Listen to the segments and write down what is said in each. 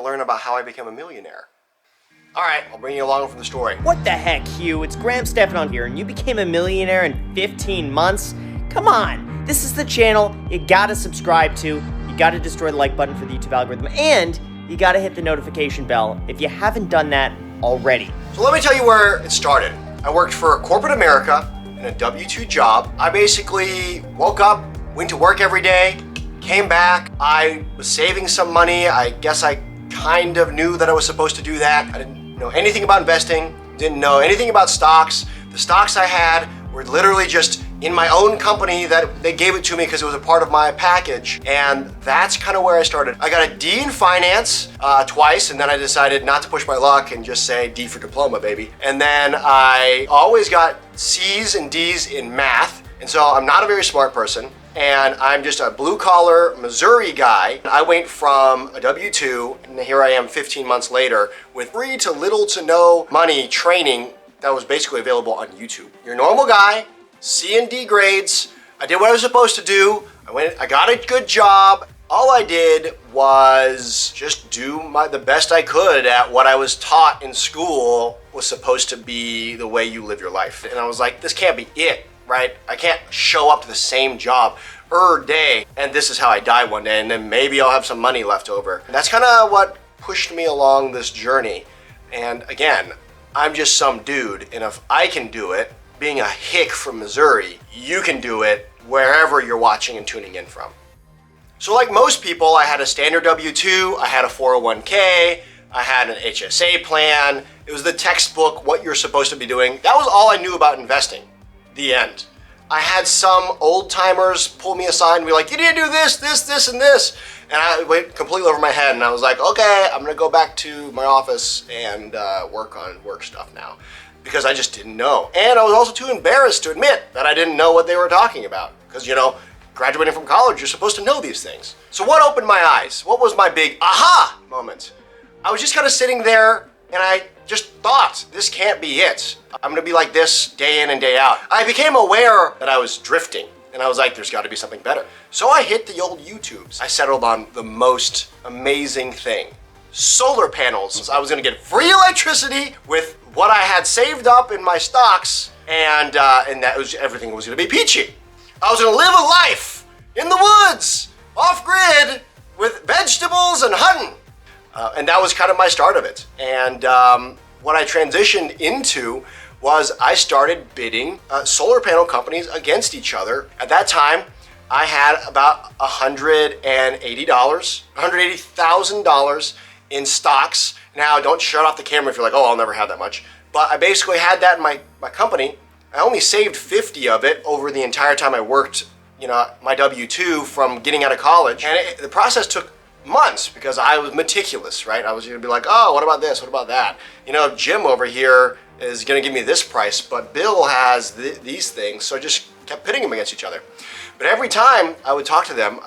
learn about how I became a millionaire. All right, I'll bring you along for the story. What the heck, Hugh? It's Stephan here, and you became a millionaire in 15 months? Come on, this is the channel you gotta subscribe to, you gotta destroy the like button for the YouTube algorithm, and you gotta hit the notification bell if you haven't done that already. So let me tell you where it started. I worked for corporate America in a W-2 job. I basically woke up, went to work every day, came back. I was saving some money. I guess I kind of knew that I was supposed to do that. I didn't know anything about investing, didn't know anything about stocks. The stocks I had were literally just in my own company that they gave it to me because it was a part of my package. And that's kind of where I started. I got a D in finance twice, and then I decided not to push my luck and just say D for diploma, baby. And then I always got C's and D's in math. And so I'm not a very smart person, and I'm just a blue-collar Missouri guy. I went from a W-2, and here I am 15 months later with free to little to no money training that was basically available on YouTube. You're a normal guy, C and D grades. I did what I was supposed to do. I got a good job. All I did was just do the best I could at what I was taught in school was supposed to be the way you live your life. And I was like, this can't be it, right? I can't show up to the same job every day and this is how I die one day and then maybe I'll have some money left over. And that's kind of what pushed me along this journey. And again, I'm just some dude, and if I can do it, being a hick from Missouri, you can do it wherever you're watching and tuning in from. So like most people, I had a standard W-2, I had a 401k, I had an HSA plan. It was the textbook, what you're supposed to be doing. That was all I knew about investing. The end. I had some old timers pull me aside and be like, you need to do this, this, this, and this. And I went completely over my head and I was like, okay, I'm gonna go back to my office and work on work stuff now. Because I just didn't know. And I was also too embarrassed to admit that I didn't know what they were talking about. Because, you know, graduating from college, you're supposed to know these things. So what opened my eyes? What was my big aha moment? I was just kind of sitting there and I just thought, this can't be it. I'm gonna be like this day in and day out. I became aware that I was drifting and I was like, there's gotta be something better. So I hit the old YouTubes. I settled on the most amazing thing. Solar panels. I was gonna get free electricity with what I had saved up in my stocks and that was everything was gonna be peachy. I was gonna live a life in the woods, off grid, with vegetables and hunting. And that was kind of my start of it. And what I transitioned into was I started bidding solar panel companies against each other. At that time, I had about $180,000 in stocks. Now, don't shut off the camera if you're like, oh, I'll never have that much. But I basically had that in my company. I only saved 50 of it over the entire time I worked, you know, my W-2 from getting out of college. And the process took months because I was meticulous, right? I was gonna be like, oh, what about this? What about that? You know, Jim over here is gonna give me this price, but Bill has these things. So I just kept pitting them against each other. But every time I would talk to them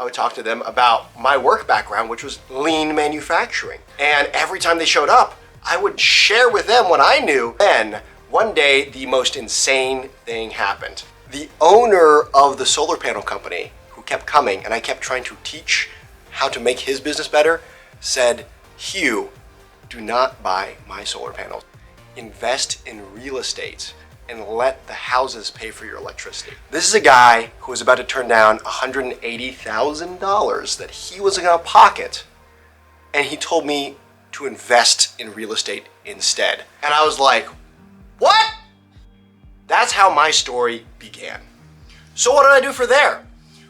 about my work background, which was lean manufacturing. And every time they showed up, I would share with them what I knew. Then one day, the most insane thing happened. The owner of the solar panel company, who kept coming, and I kept trying to teach how to make his business better, said, Hugh, do not buy my solar panels. Invest in real estate and let the houses pay for your electricity. This is a guy who was about to turn down $180,000 that he was gonna pocket, and he told me to invest in real estate instead. And I was like, what? That's how my story began. So what did I do from there?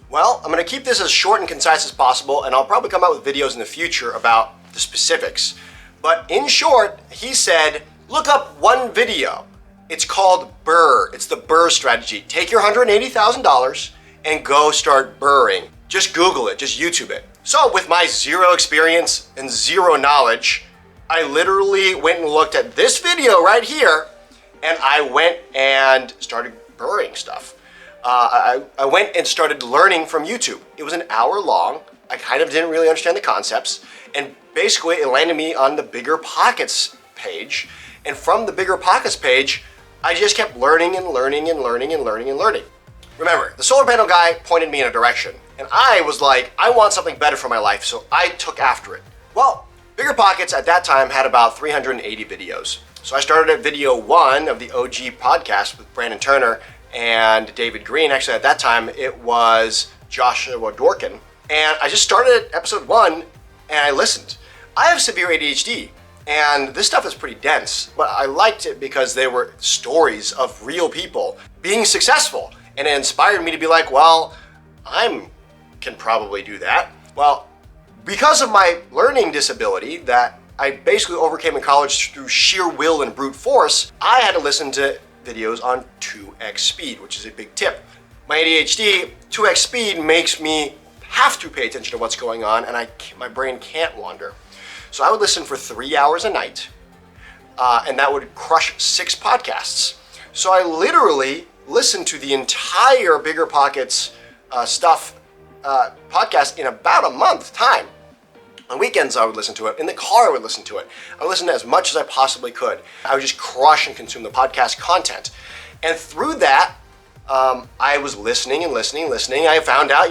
Well, I'm gonna keep this as short and concise as possible, and I'll probably come out with videos in the future about the specifics. But in short, he said, look up one video. It's called BRRRR. It's the BRRRR strategy. Take your $180,000 and go start BRRRRing. Just Google it, just YouTube it. So with my zero experience and zero knowledge, I literally went and looked at this video right here, and I went and started BRRRRing stuff. I went and started learning from YouTube. It was an hour long. I kind of didn't really understand the concepts. And basically it landed me on the Biggerpockets page. And from the Biggerpockets page, I just kept learning and learning and learning and learning and learning. Remember, the solar panel guy pointed me in a direction. And I was like, I want something better for my life. So I took after it. Well, Biggerpockets at that time had about 380 videos. So I started at video 1 of the OG podcast with Brandon Turner and David Green. Actually, at that time, it was Joshua Dworkin. And I just started at episode 1 and I listened. I have severe ADHD and this stuff is pretty dense, but I liked it because they were stories of real people being successful. And it inspired me to be like, well, I can probably do that. Well, because of my learning disability that I basically overcame in college through sheer will and brute force, I had to listen to videos on 2x speed, which is a big tip. My ADHD, 2x speed makes me have to pay attention to what's going on and my brain can't wander. So I would listen for 3 hours a night and that would crush 6 podcasts. So I literally listened to the entire Biggerpockets podcast in about a month time. On weekends I would listen to it. In the car I would listen to it. I would listen to as much as I possibly could. I would just crush and consume the podcast content. And through that, I was listening. I found out,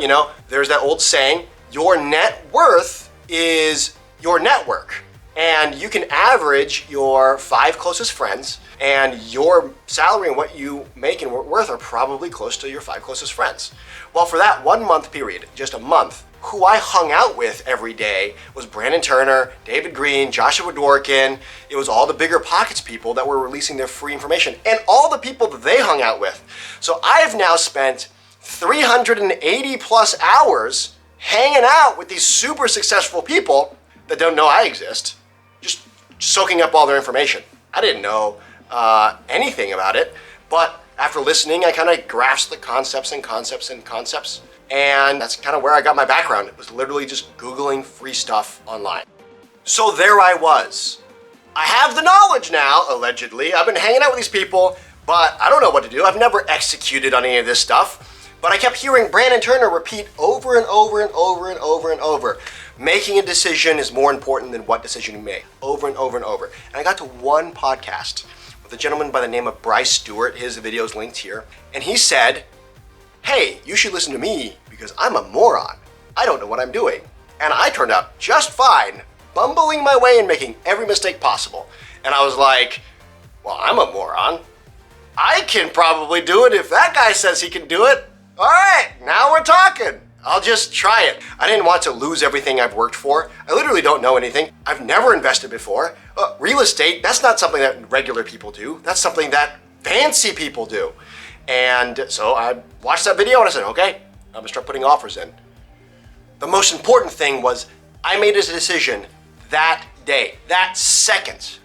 there's that old saying, your net worth is your network. And you can average your 5 closest friends, and your salary and what you make and worth are probably close to your 5 closest friends. Well, for that 1 month period, just a month, who I hung out with every day was Brandon Turner, David Green, Joshua Dworkin. It was all the Biggerpockets people that were releasing their free information and all the people that they hung out with. So I have now spent 380 plus hours hanging out with these super successful people that don't know I exist, just soaking up all their information. I didn't know anything about it, but after listening, I kind of grasped the concepts. And that's kind of where I got my background. It was literally just Googling free stuff online. So there I was. I have the knowledge now, allegedly. I've been hanging out with these people, but I don't know what to do. I've never executed on any of this stuff. But I kept hearing Brandon Turner repeat over and over. Making a decision is more important than what decision you make. Over and over. And I got to one podcast with a gentleman by the name of Bryce Stewart. His video is linked here. And he said, hey, you should listen to me because I'm a moron. I don't know what I'm doing. And I turned out just fine, bumbling my way and making every mistake possible. And I was like, well, I'm a moron. I can probably do it if that guy says he can do it. All right, now we're talking. I'll just try it. I didn't want to lose everything I've worked for. I literally don't know anything. I've never invested before. Real estate, that's not something that regular people do. That's something that fancy people do. And so I watched that video and I said, okay, I'm gonna start putting offers in. The most important thing was I made a decision that day, that second,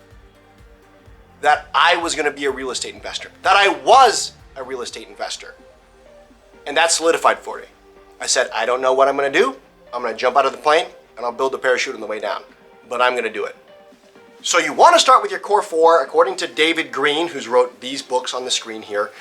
that I was gonna be a real estate investor, that I was a real estate investor. And that solidified for me. I said, I don't know what I'm gonna do. I'm gonna jump out of the plane and I'll build a parachute on the way down, but I'm gonna do it. So you wanna start with your core 4, according to David Green, who's wrote these books on the screen here.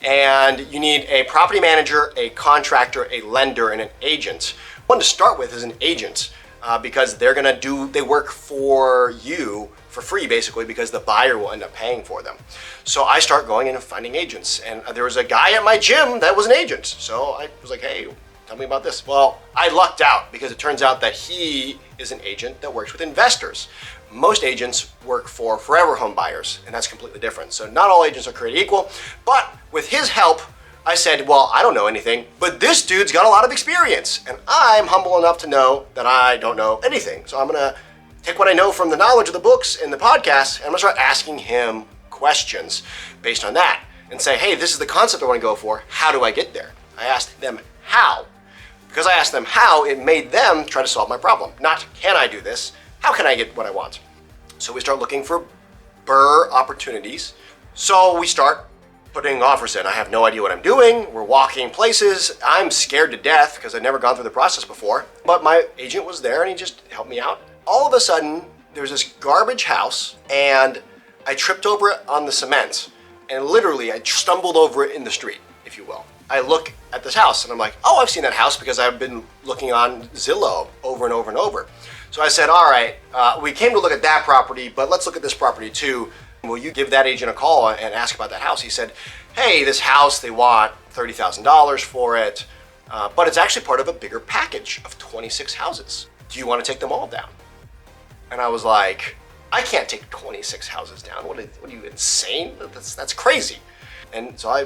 And you need a property manager, a contractor, a lender, and an agent. One to start with is an agent because they work for you for free basically because the buyer will end up paying for them. So I start going in and finding agents. And there was a guy at my gym that was an agent. So I was like, hey, tell me about this. Well, I lucked out because it turns out that he is an agent that works with investors. Most agents work for forever home buyers, and that's completely different. So not all agents are created equal, but with his help, I said, well, I don't know anything, but this dude's got a lot of experience, and I'm humble enough to know that I don't know anything. So I'm gonna take what I know from the knowledge of the books and the podcast, and I'm gonna start asking him questions based on that, and say, hey, this is the concept I wanna go for, how do I get there? I asked them how. Because I asked them how, it made them try to solve my problem. Not, can I do this? How can I get what I want? So we start looking for BRRRR opportunities. So we start putting offers in. I have no idea what I'm doing. We're walking places. I'm scared to death because I've never gone through the process before. But my agent was there and he just helped me out. All of a sudden, there's this garbage house and I tripped over it on the cement. And literally, I stumbled over it in the street, if you will. I look at this house and I'm like, oh, I've seen that house because I've been looking on Zillow over and over. So I said, all right, we came to look at that property, but let's look at this property too. Will you give that agent a call and ask about that house? He said, hey, this house, they want $30,000 for it, but it's actually part of a bigger package of 26 houses. Do you want to take them all down? And I was like, I can't take 26 houses down. What are you, insane? That's crazy. And so I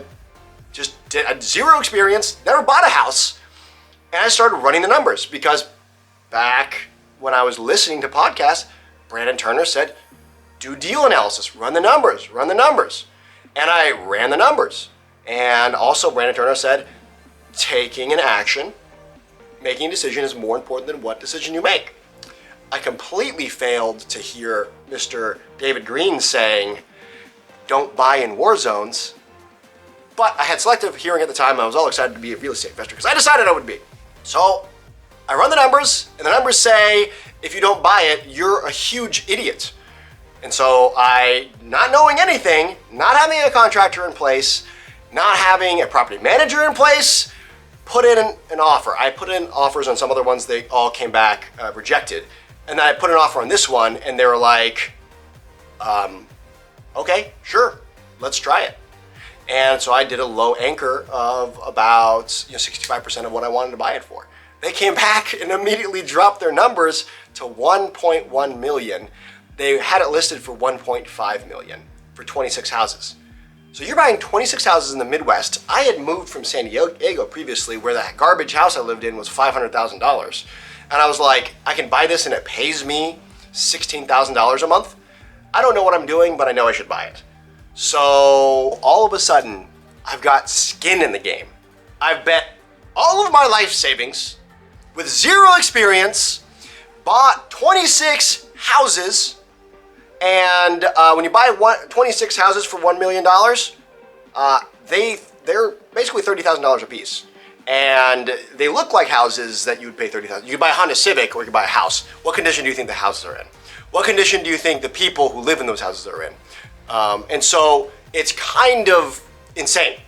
just had zero experience, never bought a house. And I started running the numbers because back when I was listening to podcasts, Brandon Turner said, do deal analysis, run the numbers. And I ran the numbers. And also Brandon Turner said, taking an action, making a decision is more important than what decision you make. I completely failed to hear Mr. David Green saying, don't buy in war zones. But I had selective hearing at the time. I was all excited to be a real estate investor because I decided I would be. So I run the numbers, and the numbers say, if you don't buy it, you're a huge idiot. And so I, not knowing anything, not having a contractor in place, not having a property manager in place, put in an offer. I put in offers on some other ones. They all came back rejected. And then I put an offer on this one, and they were like, okay, sure, let's try it. And so I did a low anchor of about 65% of what I wanted to buy it for. They came back and immediately dropped their numbers to 1.1 million. They had it listed for 1.5 million for 26 houses. So you're buying 26 houses in the Midwest. I had moved from San Diego previously where that garbage house I lived in was $500,000. And I was like, I can buy this and it pays me $16,000 a month. I don't know what I'm doing, but I know I should buy it. So all of a sudden, I've got skin in the game. I've bet all of my life savings with zero experience, bought 26 houses, and when you buy 26 houses for $1 million, they're basically $30,000 a piece. And they look like houses that you would pay $30,000. You could buy a Honda Civic or you could buy a house. What condition do you think the houses are in? What condition do you think the people who live in those houses are in? And so it's kind of insane.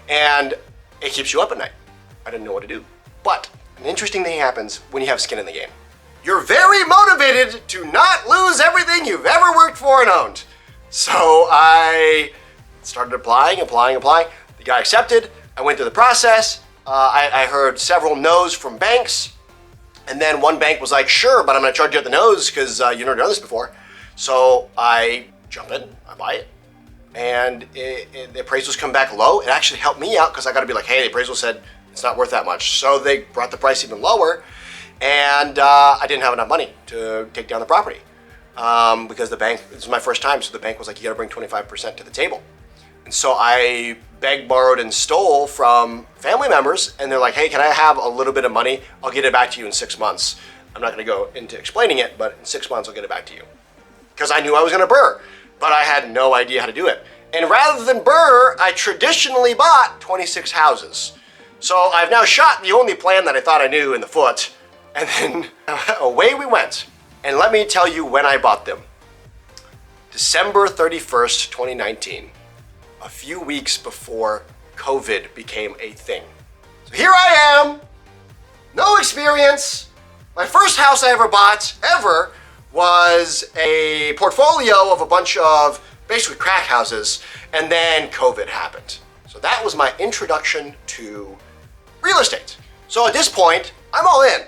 And it keeps you up at night. I didn't know what to do. But an interesting thing happens when you have skin in the game. You're very motivated to not lose everything you've ever worked for and owned. So I started applying. The guy accepted. I went through the process. I heard several no's from banks. And then one bank was like, sure, but I'm going to charge you at the nose because you've never done this before. So I jump in, I buy it. And the appraisals come back low. It actually helped me out because I got to be like, hey, the appraisal said it's not worth that much. So they brought the price even lower. And I didn't have enough money to take down the property because the bank, this was my first time. So the bank was like, you got to bring 25% to the table. And so I begged, borrowed, and stole from family members. And they're like, hey, can I have a little bit of money? I'll get it back to you in 6 months. I'm not going to go into explaining it, but in 6 months, I'll get it back to you. Because I knew I was going to BRRRR, but I had no idea how to do it. And rather than BRRRR, I traditionally bought 26 houses. So I've now shot the only plan that I thought I knew in the foot. And then away we went. And let me tell you when I bought them. December 31st, 2019. A few weeks before COVID became a thing. So here I am, no experience. My first house I ever bought, ever, was a portfolio of a bunch of basically crack houses, and then COVID happened. So that was my introduction to real estate. So at this point, I'm all in.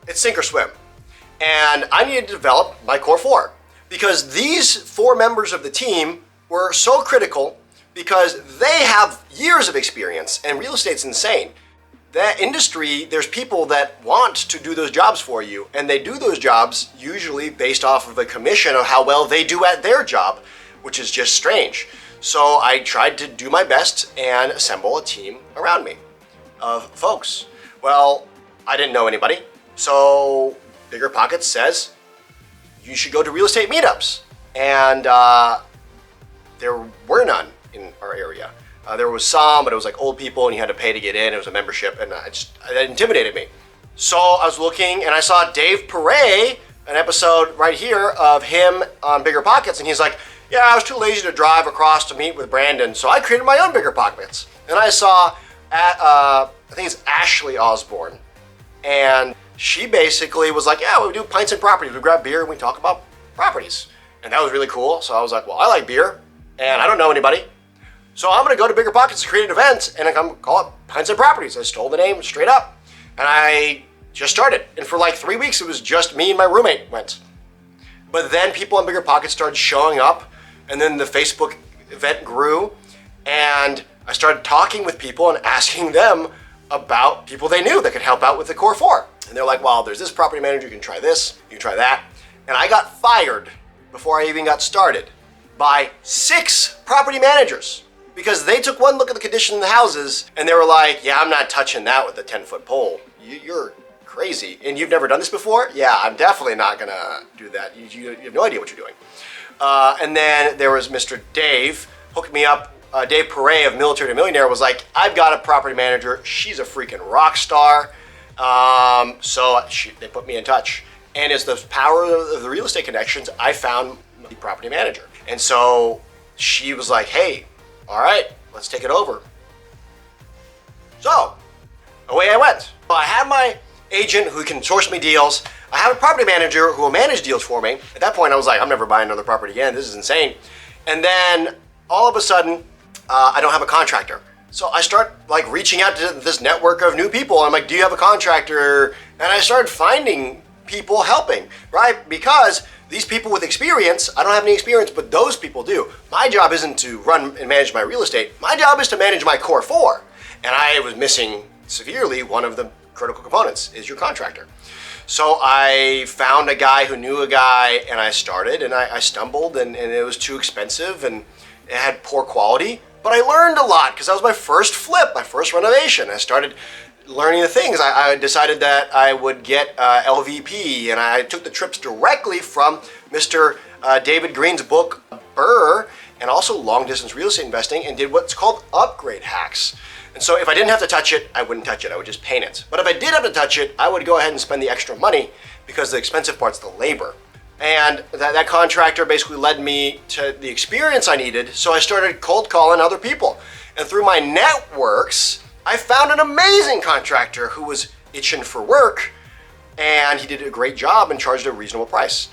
It's sink or swim. And I needed to develop my core four because these four members of the team were so critical because they have years of experience and real estate's insane. That industry, there's people that want to do those jobs for you, and they do those jobs usually based off of a commission of how well they do at their job, which is just strange. So I tried to do my best and assemble a team around me of folks. Well, I didn't know anybody, so Biggerpockets says you should go to real estate meetups, and there were none in our area. There was some, but it was like old people and you had to pay to get in. It was a membership, and that intimidated me. So I was looking and I saw Dave Perret, an episode right here of him on Biggerpockets, and he's like, yeah, I was too lazy to drive across to meet with Brandon, so I created my own Biggerpockets. And I saw, I think it's Ashley Osborne, and she basically was like, yeah, we do pints and properties. We grab beer and we talk about properties. And that was really cool. So I was like, well, I like beer and I don't know anybody. So I'm going to go to Biggerpockets to create an event and I'm call it Pints and Properties. I stole the name straight up and I just started. And for like 3 weeks, it was just me and my roommate went. But then people on Biggerpockets started showing up, and then the Facebook event grew, and I started talking with people and asking them about people they knew that could help out with the core 4. And they're like, well, there's this property manager, you can try this, you can try that. And I got fired before I even got started by 6 property managers because they took one look at the condition of the houses and they were like, yeah, I'm not touching that with a 10-foot pole. You're crazy. And you've never done this before? Yeah, I'm definitely not gonna do that. You have no idea what you're doing. And then there was Mr. Dave, hooked me up. Dave Perret of Military to Millionaire was like, I've got a property manager. She's a freaking rock star. They put me in touch. And it's the power of the real estate connections, I found the property manager. And so she was like, hey, all right, let's take it over. So away I went. I have my agent who can source me deals. I have a property manager who will manage deals for me. At that point, I was like, I'm never buying another property again. This is insane. And then all of a sudden, I don't have a contractor. So I start like reaching out to this network of new people. I'm like, do you have a contractor? And I started finding people helping, right? Because these people with experience, I don't have any experience, but those people do. My job isn't to run and manage my real estate. My job is to manage my core 4. And I was missing severely one of the critical components is your contractor. So I found a guy who knew a guy and I started and I stumbled and it was too expensive and it had poor quality. But I learned a lot because that was my first flip, my first renovation. I started learning the things. I decided that I would get LVP and I took the trips directly from Mr. David Green's book, BRRRR, and also long distance real estate investing and did what's called upgrade hacks. And so if I didn't have to touch it, I wouldn't touch it. I would just paint it. But if I did have to touch it, I would go ahead and spend the extra money because the expensive part's the labor. And that contractor basically led me to the experience I needed. So I started cold calling other people. And through my networks, I found an amazing contractor who was itching for work and he did a great job and charged a reasonable price.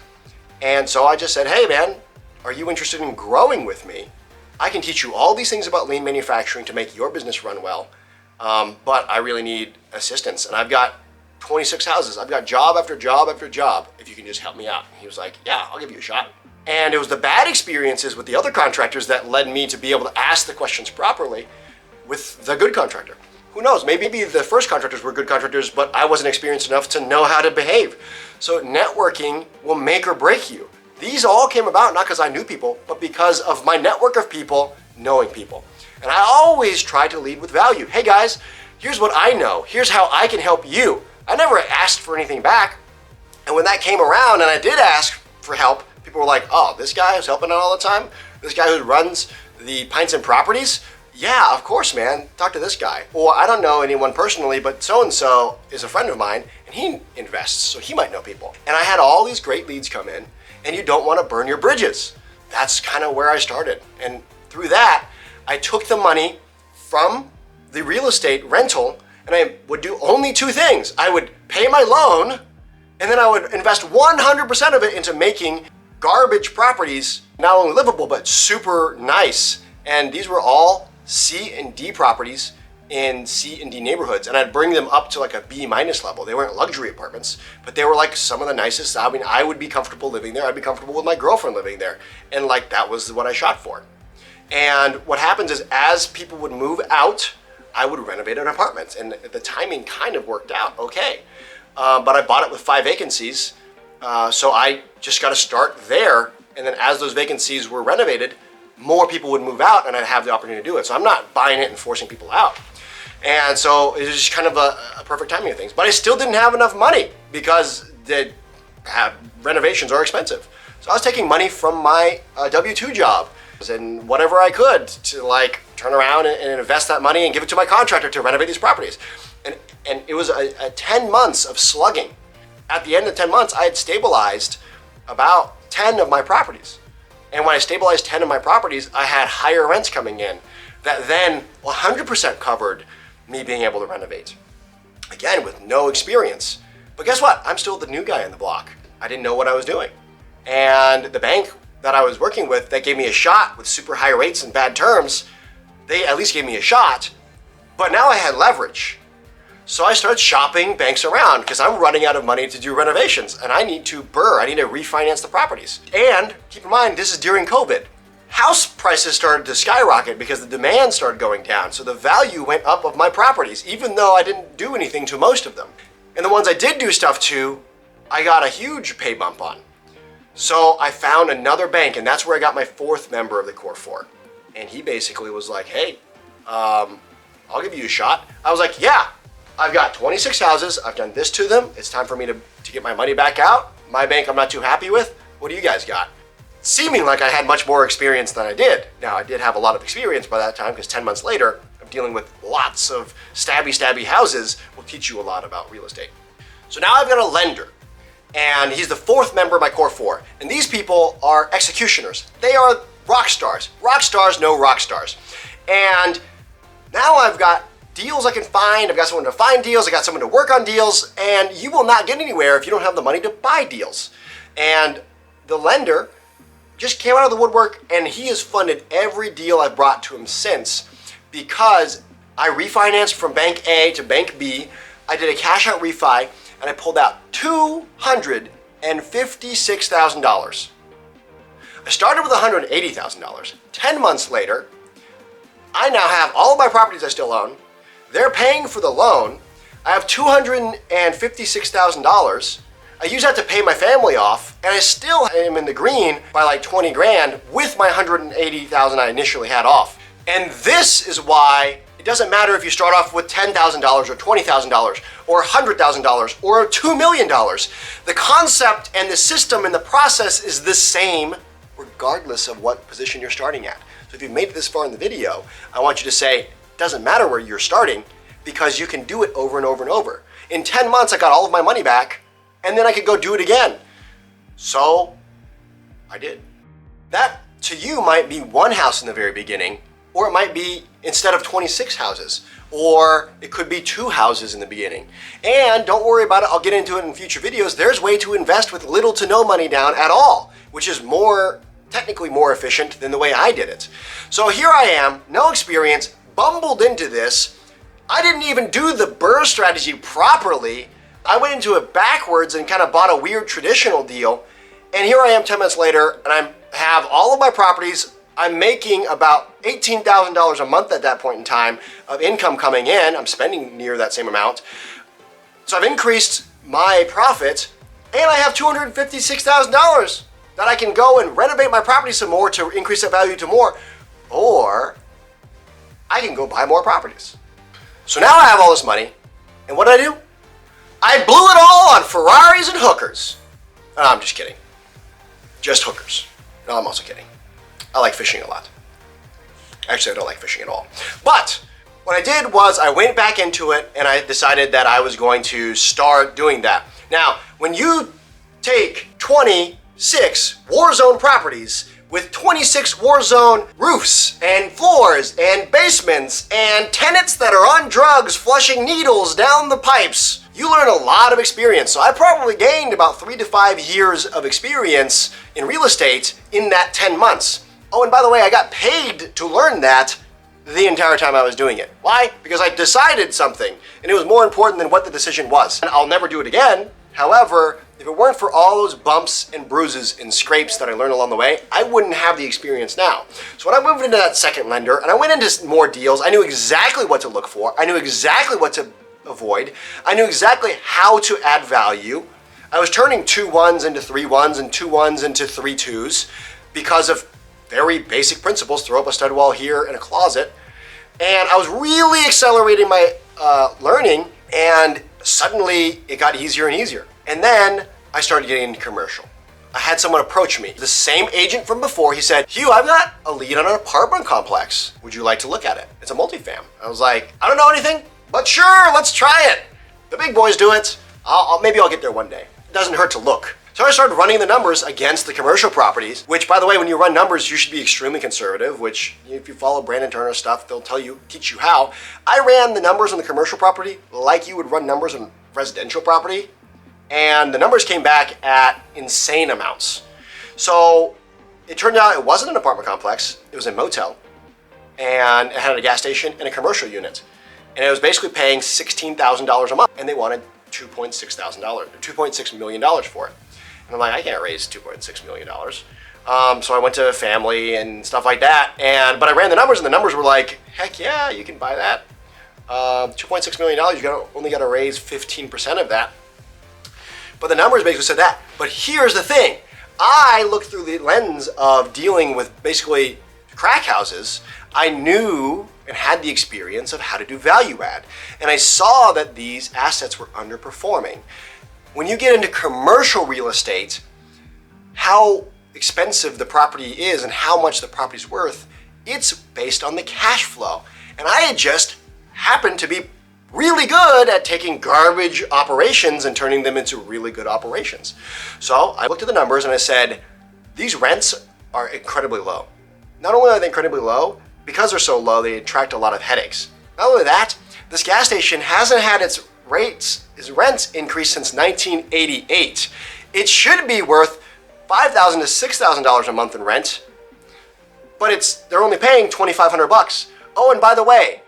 And so I just said, hey man, are you interested in growing with me? I can teach you all these things about lean manufacturing to make your business run well, but I really need assistance. And I've got 26 houses. I've got job after job after job. If you can just help me out. He was like, yeah, I'll give you a shot. And it was the bad experiences with the other contractors that led me to be able to ask the questions properly with the good contractor. Who knows, maybe the first contractors were good contractors, but I wasn't experienced enough to know how to behave. So networking will make or break you. These all came about not because I knew people, but because of my network of people knowing people. And I always try to lead with value. Hey guys, here's what I know. Here's how I can help you. I never asked for anything back. And when that came around and I did ask for help, people were like, oh, this guy who's helping out all the time? This guy who runs the Pints and Properties? Yeah, of course, man. Talk to this guy. Or I don't know anyone personally, but so-and-so is a friend of mine and he invests, so he might know people. And I had all these great leads come in and you don't want to burn your bridges. That's kind of where I started. And through that, I took the money from the real estate rental and I would do only 2 things. I would pay my loan and then I would invest 100% of it into making garbage properties, not only livable, but super nice. And these were all C and D properties in C and D neighborhoods. And I'd bring them up to like a B- level. They weren't luxury apartments, but they were like some of the nicest. I mean, I would be comfortable living there. I'd be comfortable with my girlfriend living there. And like, that was what I shot for. And what happens is as people would move out, I would renovate an apartment. And the timing kind of worked out okay. But I bought it with 5 vacancies. So I just got to start there. And then as those vacancies were renovated, more people would move out and I'd have the opportunity to do it. So I'm not buying it and forcing people out. And so it was just kind of a perfect timing of things. But I still didn't have enough money because the renovations are expensive. So I was taking money from my W-2 job and whatever I could to like turn around and invest that money and give it to my contractor to renovate these properties. And it was a 10 months of slugging. At the end of 10 months, I had stabilized about 10 of my properties. And when I stabilized 10 of my properties, I had higher rents coming in that then 100% covered me being able to renovate. Again, with no experience. But guess what? I'm still the new guy on the block. I didn't know what I was doing. And the bank that I was working with that gave me a shot with super high rates and bad terms, they at least gave me a shot. But now I had leverage. So I started shopping banks around because I'm running out of money to do renovations and I need to BRRRR, I need to refinance the properties. And keep in mind, this is during COVID. House prices started to skyrocket because the demand started going down. So the value went up of my properties, even though I didn't do anything to most of them. And the ones I did do stuff to, I got a huge pay bump on. So I found another bank, and that's where I got my fourth member of the Core 4. And he basically was like, hey, I'll give you a shot. I was like, yeah, I've got 26 houses. I've done this to them. It's time for me to get my money back out. My bank I'm not too happy with. What do you guys got? Seeming like I had much more experience than I did. Now, I did have a lot of experience by that time because 10 months later, I'm dealing with lots of stabby houses will teach you a lot about real estate. So now I've got a lender, and he's the fourth member of my Core 4. And these people are executioners. They are rock stars. Rock stars know rock stars. And now I've got deals I can find. I've got someone to find deals. I got someone to work on deals. And you will not get anywhere if you don't have the money to buy deals. And the lender just came out of the woodwork, and he has funded every deal I've brought to him since because I refinanced from bank A to bank B. I did a cash out refi, and I pulled out $256,000. I started with $180,000. 10 months later, I now have all of my properties I still own. They're paying for the loan. I have $256,000. I use that to pay my family off, and I still am in the green by like 20 grand with my $180,000 I initially had off. And this is why it doesn't matter if you start off with $10,000 or $20,000 or $100,000 or $2 million. The concept and the system and the process is the same regardless of what position you're starting at. So if you've made it this far in the video, I want you to say, it doesn't matter where you're starting because you can do it over and over and over. In 10 months, I got all of my money back, and then I could go do it again. So I did. That to you might be one house in the very beginning, or it might be instead of 26 houses, or it could be 2 houses in the beginning. And don't worry about it, I'll get into it in future videos. There's a way to invest with little to no money down at all, which is technically more efficient than the way I did it. So here I am, no experience, bumbled into this. I didn't even do the BRRRR strategy properly. I went into it backwards and kind of bought a weird traditional deal. And here I am 10 months later, and I have all of my properties. I'm making about $18,000 a month at that point in time of income coming in. I'm spending near that same amount. So I've increased my profit, and I have $256,000 that I can go and renovate my property some more to increase that value to more, or I can go buy more properties. So now I have all this money, and what did I do? I blew it all on Ferraris and hookers. No, I'm just kidding. Just hookers. No, I'm also kidding. I like fishing a lot. Actually, I don't like fishing at all. But what I did was I went back into it and I decided that I was going to start doing that. Now, when you take 26 war zone properties with 26 war zone roofs and floors and basements and tenants that are on drugs flushing needles down the pipes, you learn a lot of experience. So I probably gained about 3 to 5 years of experience in real estate in that 10 months. Oh, and by the way, I got paid to learn that the entire time I was doing it. Why? Because I decided something, and it was more important than what the decision was. And I'll never do it again. However, if it weren't for all those bumps and bruises and scrapes that I learned along the way, I wouldn't have the experience now. So when I moved into that second lender, and I went into more deals, I knew exactly what to look for. I knew exactly what to avoid. I knew exactly how to add value. I was turning 2 1s into 3 1s and 2 1s into 3 2s because of very basic principles. Throw up a stud wall here and a closet. And I was really accelerating my learning, and suddenly it got easier and easier. And then I started getting into commercial. I had someone approach me, the same agent from before. He said, Hugh, I've got a lead on an apartment complex. Would you like to look at it? It's a multifam. I was like, I don't know anything, but sure, let's try it. The big boys do it. Maybe I'll get there one day. It doesn't hurt to look. So I started running the numbers against the commercial properties, which, by the way, when you run numbers, you should be extremely conservative, which if you follow Brandon Turner stuff, they'll teach you how. I ran the numbers on the commercial property like you would run numbers on residential property, and the numbers came back at insane amounts. So it turned out it wasn't an apartment complex, it was a motel, and it had a gas station and a commercial unit. And it was basically paying $16,000 a month, and they wanted $2.6 million for it. And I'm like, I can't raise $2.6 million. So I went to family and stuff like that, but I ran the numbers, and the numbers were like, heck yeah, you can buy that. $2.6 million, only got to raise 15% of that. But the numbers basically said that. But here's the thing. I looked through the lens of dealing with basically crack houses. I knew and had the experience of how to do value add. And I saw that these assets were underperforming. When you get into commercial real estate, how expensive the property is and how much the property's worth, it's based on the cash flow. And I had just happened to be really good at taking garbage operations and turning them into really good operations. So I looked at the numbers and I said, these rents are incredibly low. Not only are they incredibly low, because they're so low, they attract a lot of headaches. Not only that, this gas station hasn't had its rents increase since 1988. It should be worth $5,000 to $6,000 a month in rent, but they're only paying $2,500. Oh, and by the way,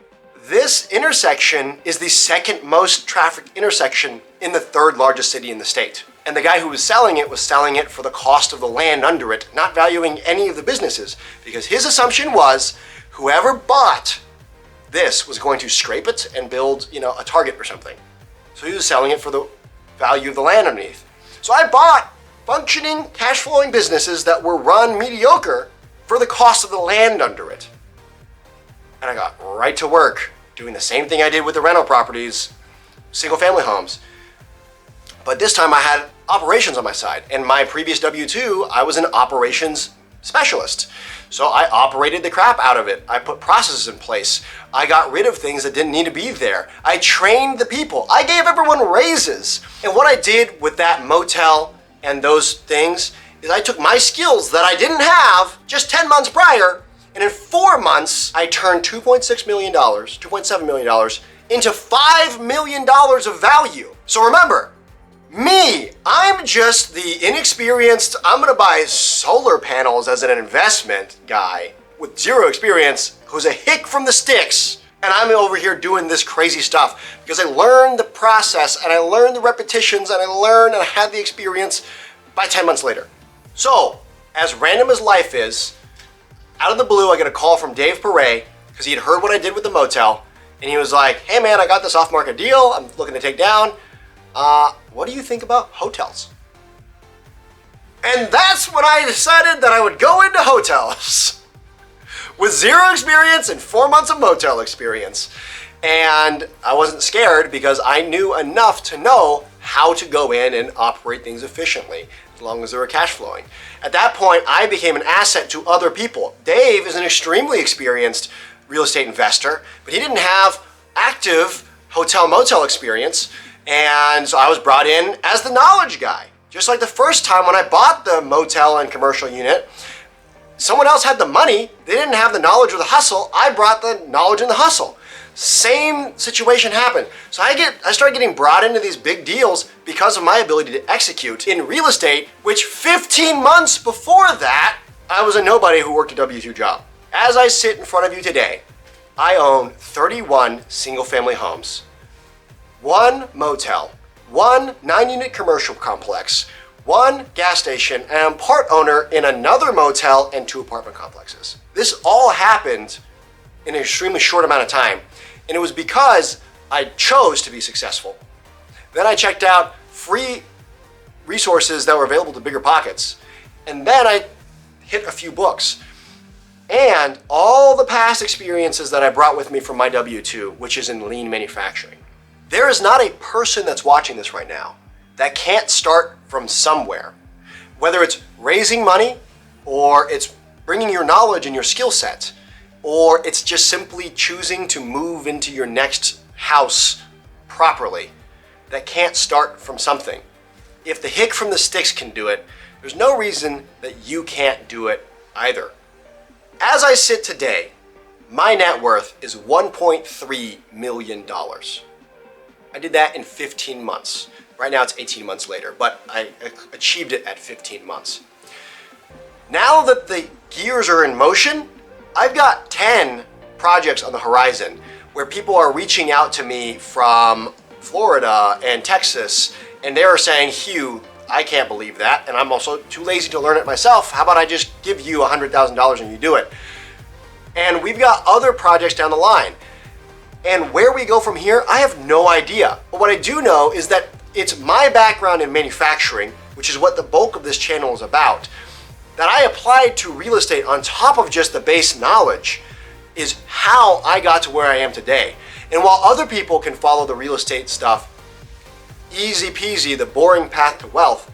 this intersection is the second most trafficked intersection in the third largest city in the state. And the guy who was selling it for the cost of the land under it, not valuing any of the businesses, because his assumption was whoever bought this was going to scrape it and build, a Target or something. So he was selling it for the value of the land underneath. So I bought functioning, cash flowing businesses that were run mediocre for the cost of the land under it. And I got right to work doing the same thing I did with the rental properties, single family homes. But this time I had operations on my side. And my previous W-2, I was an operations specialist. So I operated the crap out of it. I put processes in place. I got rid of things that didn't need to be there. I trained the people. I gave everyone raises. And what I did with that motel and those things is I took my skills that I didn't have just 10 months prior, and in 4 months, I turned $2.6 million, $2.7 million into $5 million of value. So remember, I'm just the inexperienced, I'm gonna buy solar panels as an investment guy with zero experience who's a hick from the sticks. And I'm over here doing this crazy stuff because I learned the process and I learned the repetitions and I had the experience by 10 months later. So, as random as life is, out of the blue, I get a call from Dave Perret because he had heard what I did with the motel. And he was like, hey man, I got this off-market deal I'm looking to take down. What do you think about hotels? And that's when I decided that I would go into hotels with zero experience and 4 months of motel experience. And I wasn't scared because I knew enough to know how to go in and operate things efficiently as long as they were cash flowing. At that point, I became an asset to other people. Dave is an extremely experienced real estate investor, but he didn't have active hotel motel experience. And so I was brought in as the knowledge guy. Just like the first time when I bought the motel and commercial unit, someone else had the money, they didn't have the knowledge or the hustle, I brought the knowledge and the hustle. Same situation happened. So I started getting brought into these big deals because of my ability to execute in real estate, which 15 months before that, I was a nobody who worked a W-2 job. As I sit in front of you today, I own 31 single family homes, 1 motel, 1 9-unit commercial complex, 1 gas station, and I'm part owner in another motel and 2 apartment complexes. This all happened in an extremely short amount of time, and it was because I chose to be successful. Then I checked out free resources that were available to Biggerpockets, and then I hit a few books. And all the past experiences that I brought with me from my W-2, which is in lean manufacturing. There is not a person that's watching this right now that can't start from somewhere. Whether it's raising money, or it's bringing your knowledge and your skill set, or it's just simply choosing to move into your next house properly, that can't start from something. If the hick from the sticks can do it, there's no reason that you can't do it either. As I sit today, my net worth is $1.3 million. I did that in 15 months. Right now it's 18 months later, but I achieved it at 15 months. Now that the gears are in motion, I've got 10 projects on the horizon where people are reaching out to me from Florida and Texas, and they're saying, Hugh, I can't believe that, and I'm also too lazy to learn it myself. How about I just give you $100,000 and you do it? And we've got other projects down the line. And where we go from here, I have no idea. But what I do know is that it's my background in manufacturing, which is what the bulk of this channel is about, that I applied to real estate on top of just the base knowledge is how I got to where I am today. And while other people can follow the real estate stuff, easy peasy, the boring path to wealth,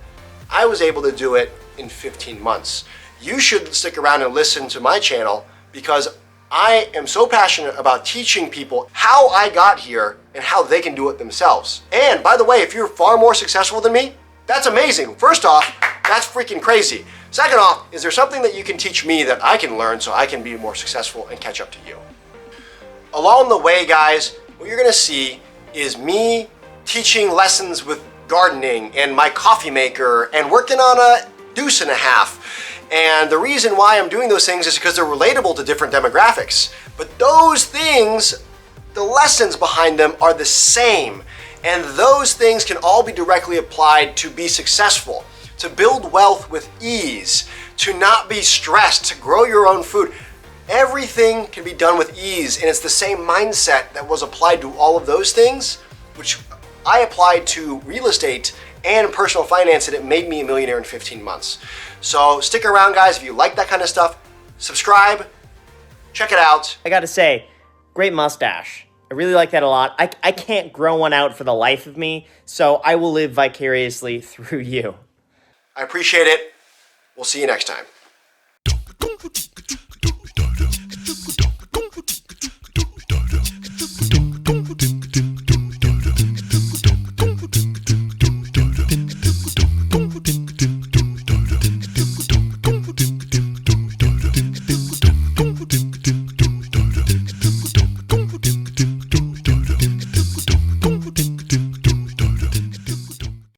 I was able to do it in 15 months. You should stick around and listen to my channel because I am so passionate about teaching people how I got here and how they can do it themselves. And by the way, if you're far more successful than me, that's amazing. First off, that's freaking crazy. Second off, is there something that you can teach me that I can learn so I can be more successful and catch up to you? Along the way, guys, what you're gonna see is me teaching lessons with gardening and my coffee maker and working on a deuce and a half. And the reason why I'm doing those things is because they're relatable to different demographics. But those things, the lessons behind them are the same. And those things can all be directly applied to be successful, to build wealth with ease, to not be stressed, to grow your own food. Everything can be done with ease, and it's the same mindset that was applied to all of those things, which I applied to real estate and personal finance, and it made me a millionaire in 15 months. So stick around, guys. If you like that kind of stuff, subscribe, check it out. I gotta say, great mustache. I really like that a lot. I can't grow one out for the life of me, so I will live vicariously through you. I appreciate it. We'll see you next time.